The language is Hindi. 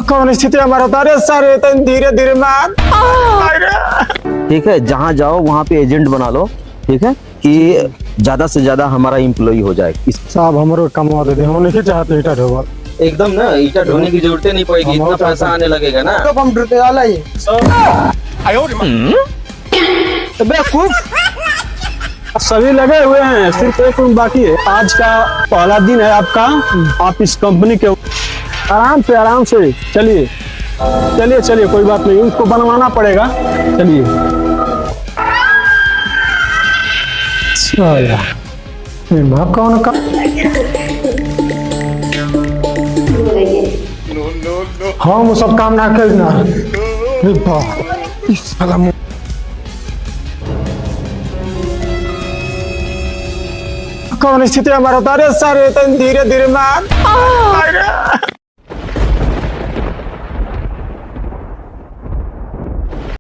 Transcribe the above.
कौन स्थिति हमारा तारे सारे तन धीरे धीरे मार। ठीक है, जहाँ जाओ वहाँ पे एजेंट बना लो, ठीक है, कि ज्यादा से ज्यादा हमारा एम्प्लॉय हो जाए। साहब हमारे कमवा देते हम नहीं चाहते ईटा ढोवा। एकदम ना, ईटा ढोने की जरूरत नहीं पड़ेगी, इतना पैसा आने लगेगा ना। तो हम डरते वाला ही बेवकूफ। सभी लगे हुए हैं, सिर्फ एक रूम बाकी है। आज का पहला दिन है आपका, आप इस कंपनी के आराम से चलिए चलिए चलिए, कोई बात नहीं, उसको बनवाना पड़ेगा। चलिए कौन का हम वो सब काम ना करना। कौन स्थिति हमारा तारे सारे तन धीरे धीरे मार।